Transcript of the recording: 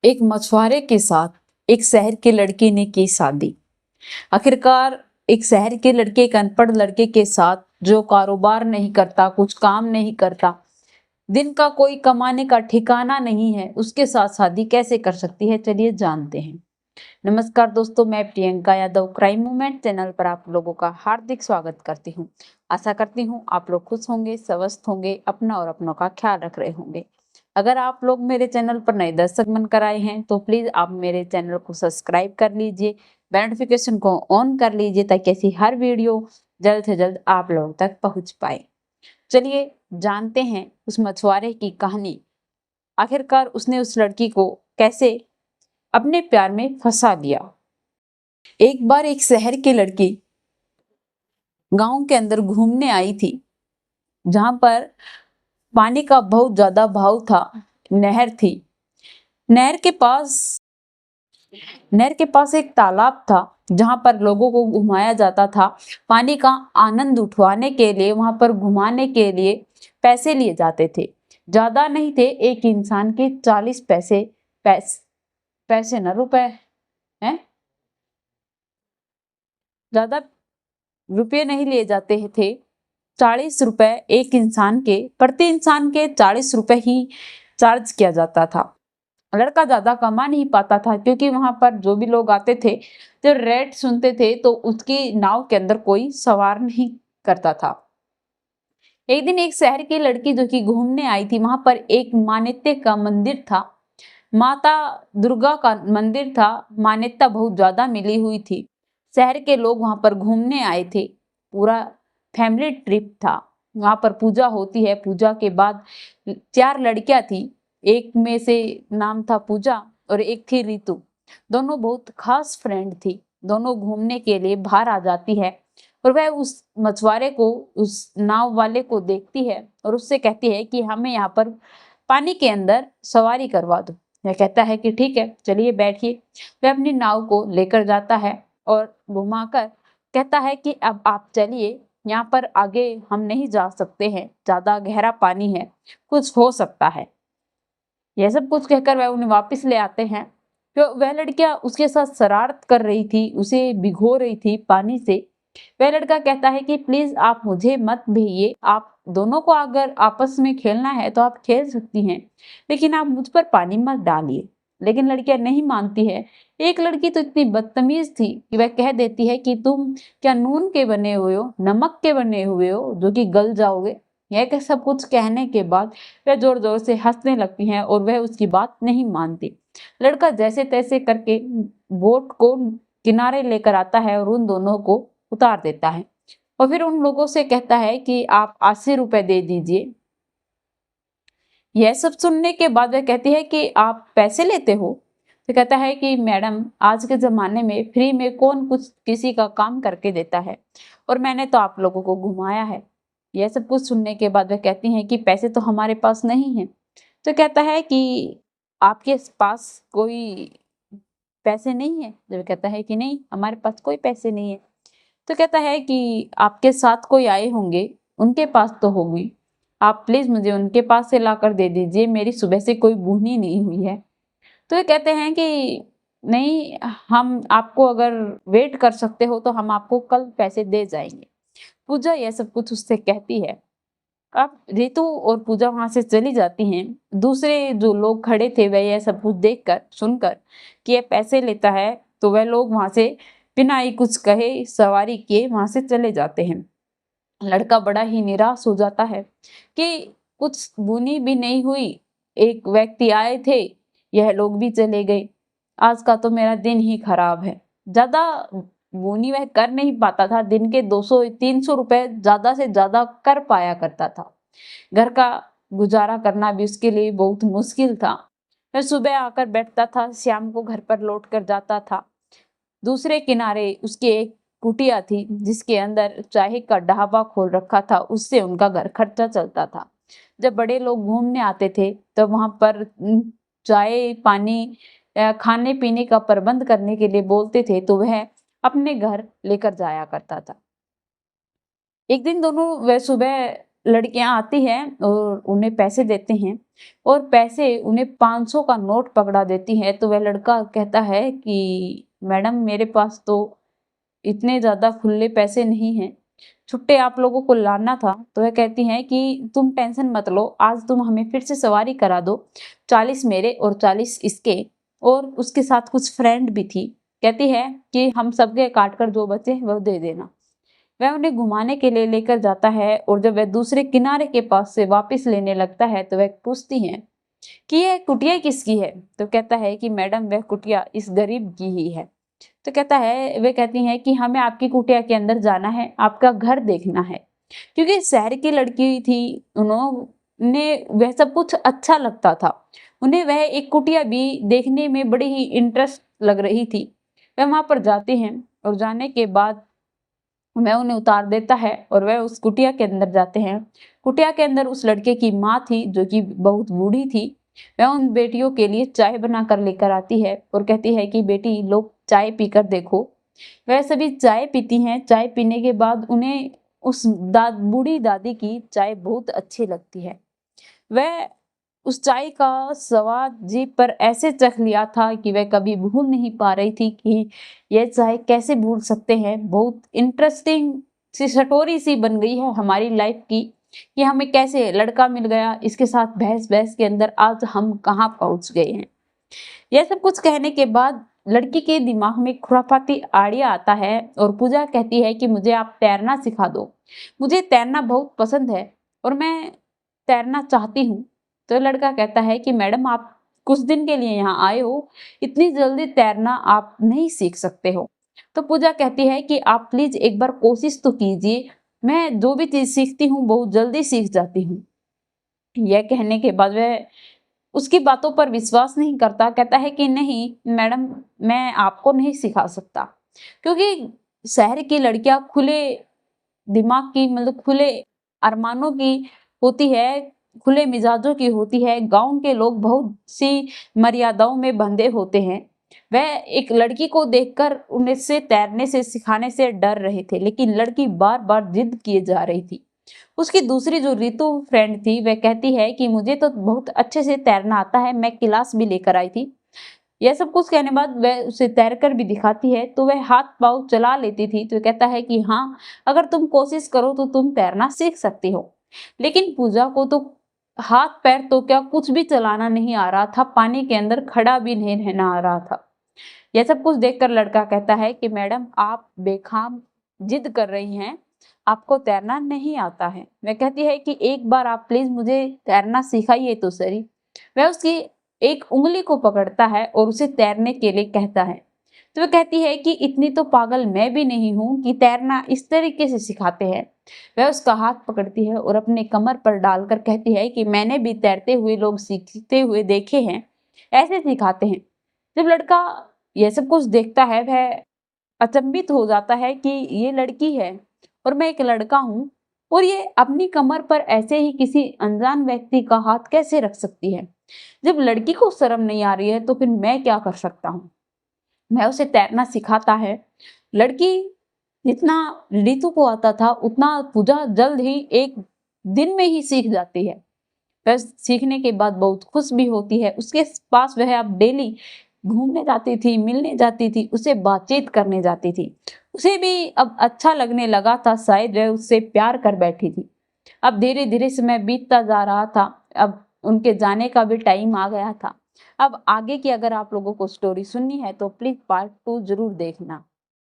एक मछुआरे के साथ एक शहर के लड़के ने की शादी। आखिरकार एक शहर के लड़के एक अनपढ़ लड़के के साथ जो कारोबार नहीं करता, कुछ काम नहीं करता, दिन का कोई कमाने का ठिकाना नहीं है, उसके साथ शादी कैसे कर सकती है, चलिए जानते हैं। नमस्कार दोस्तों, मैं Priyanka Yadav crime movement channel पर आप लोगों का हार्दिक स्वागत करती हूँ। आशा करती हूँ आप लोग खुश होंगे, स्वस्थ होंगे, अपना और अपनों का ख्याल रख रहे होंगे। अगर आप लोग मेरे चैनल पर नए दर्शक बनकर आए हैं तो प्लीज आप मेरे चैनल को सब्सक्राइब कर लीजिए, बेल नोटिफिकेशन को ऑन कर लीजिए ताकि ऐसी हर वीडियो जल्द से जल्द आप लोगों तक पहुंच पाए। चलिए जानते हैं उस मछुआरे की कहानी। आखिरकार उसने उस लड़की को कैसे अपने प्यार में फंसा दिया। एक बार एक शहर की लड़की गांव के अंदर घूमने आई थी, जहां पर पानी का बहुत ज्यादा बहाव था। नहर थी। नहर के पास नहर के पास एक तालाब था, जहां पर लोगों को घुमाया जाता था। पानी का आनंद उठवाने के लिए, वहां पर घुमाने के लिए पैसे लिए जाते थे। ज्यादा नहीं थे, एक इंसान के 40 पैसे। पैसे न रुपए हैं, ज्यादा रुपये नहीं लिए जाते थे। 40 रुपए एक इंसान के, प्रति इंसान के 40 रुपए ही चार्ज किया जाता था। लड़का ज्यादा कमा नहीं पाता था क्योंकि वहां पर जो भी लोग आते थे तो रेट सुनते थे, तो उसकी नाव के अंदर कोई सवार नहीं करता था। एक दिन एक शहर की लड़की जो कि घूमने आई थी, वहां पर एक मान्यता का मंदिर था। माता दुर्गा का मंदिर था। मान्यता बहुत ज्यादा मिली हुई थी। शहर के लोग वहां पर घूमने आए थे। पूरा फैमिली ट्रिप था। वहां पर पूजा होती है। पूजा के बाद 4 लड़कियां थी। एक में से नाम था पूजा और एक थी रितु। दोनों बहुत खास फ्रेंड थी। दोनों घूमने के लिए बाहर आ जाती है और वह उस मछुआरे को, उस नाव वाले को देखती है और उससे कहती है कि हमें यहाँ पर पानी के अंदर सवारी करवा दो। वह कहता है कि ठीक है, चलिए बैठिए। वह अपनी नाव को लेकर जाता है और घुमाकर कहता है कि अब आप चलिए, यहाँ पर आगे हम नहीं जा सकते हैं, ज्यादा गहरा पानी है, कुछ हो सकता है। यह सब कुछ कहकर वह उन्हें वापस ले आते हैं। तो वह लड़कियां उसके साथ शरारत कर रही थी, उसे भिगो रही थी पानी से। वह लड़का कहता है कि प्लीज आप मुझे मत भेजिए, आप दोनों को अगर आपस में खेलना है तो आप खेल सकती हैं, लेकिन आप मुझ पर पानी मत डालिए। लेकिन लड़कियां नहीं मानती है। एक लड़की तो इतनी बदतमीज थी कि वह कह देती है कि तुम क्या नून के बने हुए हो, नमक के बने हुए हो जो कि गल जाओगे। यह सब कुछ कहने के बाद वह जोर जोर से हंसने लगती हैं और वह उसकी बात नहीं मानती। लड़का जैसे तैसे करके बोट को किनारे लेकर आता है और उन दोनों को उतार देता है और फिर उन लोगों से कहता है कि आप 80 रुपए दे दीजिए। यह सब सुनने के बाद वह कहती है कि आप पैसे लेते हो। तो कहता है कि मैडम, आज के जमाने में फ्री में कौन कुछ किसी का काम करके देता है, और मैंने तो आप लोगों को घुमाया है। यह सब कुछ सुनने के बाद वह कहती हैं कि पैसे तो हमारे पास नहीं है। तो कहता है कि आपके पास कोई पैसे नहीं है। जब कहता है कि नहीं, हमारे पास कोई पैसे नहीं है। तो कहता है कि आपके साथ कोई आए होंगे, उनके पास तो होगी, आप प्लीज मुझे उनके पास से लाकर दे दीजिए, मेरी सुबह से कोई बुनी नहीं हुई है। तो ये कहते हैं कि नहीं, हम आपको अगर वेट कर सकते हो तो हम आपको कल पैसे दे जाएंगे। पूजा यह सब कुछ उससे कहती है। अब रितु और पूजा वहां से चली जाती हैं। दूसरे जो लोग खड़े थे वह यह सब कुछ देखकर, सुनकर कि यह पैसे लेता है, तो वह लोग वहां से बिना ही कुछ कहे, सवारी किए वहां से चले जाते हैं। लड़का बड़ा ही निराश हो जाता है कि कुछ बुनी भी नहीं हुई। एक व्यक्ति आए थे, यह लोग भी चले गए। आज का तो मेरा दिन ही खराब है। ज्यादा बुनी वह कर नहीं पाता था। दिन के 200-300 रुपए ज्यादा से ज्यादा कर पाया करता था। घर का गुजारा करना भी उसके लिए बहुत मुश्किल था। वह सुबह आकर बैठता था, शाम को घर पर लौट कर जाता था। दूसरे किनारे उसके एक कुटिया थी जिसके अंदर चाय का ढाबा खोल रखा था, उससे उनका घर खर्चा चलता था। जब बड़े लोग घूमने आते थे तो वहां पर चाय पानी खाने पीने का प्रबंध करने के लिए बोलते थे, तो वह अपने घर लेकर जाया करता था। एक दिन दोनों वह सुबह लड़कियां आती हैं और उन्हें पैसे देते हैं और पैसे उन्हें 500 का नोट पकड़ा देती हैं। तो वह लड़का कहता है कि मैडम मेरे पास तो इतने ज़्यादा खुले पैसे नहीं हैं, छुट्टे आप लोगों को लाना था। तो वह कहती हैं कि तुम टेंशन मत लो, आज तुम हमें फिर से सवारी करा दो, 40 मेरे और 40 इसके, और उसके साथ कुछ फ्रेंड भी थी। कहती है कि हम सबके काट कर जो बचे वह दे देना। वह उन्हें घुमाने के लिए लेकर जाता है और जब वह दूसरे किनारे के पास से वापस लेने लगता है तो वह पूछती है कि यह कुटिया किसकी है। तो कहता है कि मैडम वह कुटिया इस गरीब की ही है। तो कहता है, वे कहती हैं कि हमें आपकी कुटिया के अंदर जाना है, आपका घर देखना है। क्योंकि शहर की लड़की थी, उन्होंने वह सब कुछ अच्छा लगता था, उन्हें वह एक कुटिया भी देखने में बड़ी ही इंटरेस्ट लग रही थी। वह वहां पर जाते हैं और जाने के बाद वह उन्हें उतार देता है और वह उस कुटिया के अंदर जाते हैं। कुटिया के अंदर उस लड़के की माँ थी जो कि बहुत बूढ़ी थी। वह उन बेटियों के लिए चाय बनाकर लेकर आती है और कहती है कि बेटी लोग चाय पीकर देखो। वह सभी चाय पीती हैं। चाय पीने के बाद उन्हें उस बूढ़ी दादी की चाय बहुत अच्छी लगती है। वह उस चाय का स्वाद जीभ पर ऐसे चख लिया था कि वह कभी भूल नहीं पा रही थी कि यह चाय कैसे भूल सकते हैं। बहुत इंटरेस्टिंग सी स्टोरी सी बन गई है हमारी लाइफ की कि हमें कैसे लड़का मिल गया, इसके साथ बहस बहस के अंदर आज हम कहाँ पहुंच गए हैं। यह सब कुछ कहने के बाद लड़की के दिमाग में खुराफाती आइडिया आता है और पूजा कहती है कि मुझे आप तैरना सिखा दो, मुझे तैरना बहुत पसंद है और मैं तैरना चाहती हूँ। तो लड़का कहता है कि मैडम आप कुछ दिन के लिए यहाँ आए हो, इतनी जल्दी तैरना आप नहीं सीख सकते हो। तो पूजा कहती है कि आप प्लीज एक बार कोशिश तो कीजिए, मैं जो भी चीज सीखती हूँ बहुत जल्दी सीख जाती हूँ। यह कहने के बाद वह उसकी बातों पर विश्वास नहीं करता, कहता है कि नहीं मैडम मैं आपको नहीं सिखा सकता, क्योंकि शहर की लड़कियां खुले दिमाग की, मतलब खुले अरमानों की होती है, खुले मिजाजों की होती है। गांव के लोग बहुत सी मर्यादाओं में बंधे होते हैं। वह एक लड़की को देखकर उन्हें से तैरने से सिखाने से डर रहे थे, लेकिन लड़की बार बार जिद किए जा रही थी। उसकी दूसरी जो रितु फ्रेंड थी वह कहती है कि मुझे तो बहुत अच्छे से तैरना आता है, मैं क्लास भी लेकर आई थी। यह सब कुछ कहने बाद वह उसे तैर कर भी दिखाती है तो वह हाथ पाँव चला लेती थी। तो कहता है कि हाँ अगर तुम कोशिश करो तो तुम तैरना सीख सकती हो। लेकिन पूजा को तो हाथ पैर तो क्या कुछ भी चलाना नहीं आ रहा था, पानी के अंदर खड़ा भी नहीं रहना आ रहा था। यह सब कुछ देखकर लड़का कहता है कि मैडम आप बेखाम जिद कर रही हैं, आपको तैरना नहीं आता है। वह कहती है कि एक बार आप प्लीज मुझे तैरना सिखाइए तो सही। वह उसकी एक उंगली को पकड़ता है और उसे तैरने के लिए कहता है। तो वह कहती है कि इतनी तो पागल मैं भी नहीं हूं कि तैरना इस तरीके से सिखाते हैं। वह उसका हाथ पकड़ती है और अपने कमर पर डालकर कहती है कि मैंने भी तैरते हुए लोग सीखते हुए देखे हैं, ऐसे सिखाते हैं। जब लड़का यह सब कुछ देखता है वह अचंभित हो जाता है कि ये लड़की है और मैं एक लड़का हूँ और ये अपनी कमर पर ऐसे ही किसी अनजान व्यक्ति का हाथ कैसे रख सकती है। जब लड़की को शर्म नहीं आ रही है तो फिर मैं क्या कर सकता हूँ। मैं उसे तैरना सिखाता है। लड़की जितना ऋतु को आता था उतना पूजा जल्द ही एक दिन में ही सीख जाती है। वह सीखने के बाद बहुत खुश भी होती है। उसके पास वह अब डेली घूमने जाती थी, मिलने जाती थी, उसे बातचीत करने जाती थी। उसे भी अब अच्छा लगने लगा था, शायद वह उससे प्यार कर बैठी थी। अब धीरे धीरे समय बीतता जा रहा था, अब उनके जाने का भी टाइम आ गया था। अब आगे की अगर आप लोगों को स्टोरी सुननी है तो प्लीज पार्ट 2 जरूर देखना।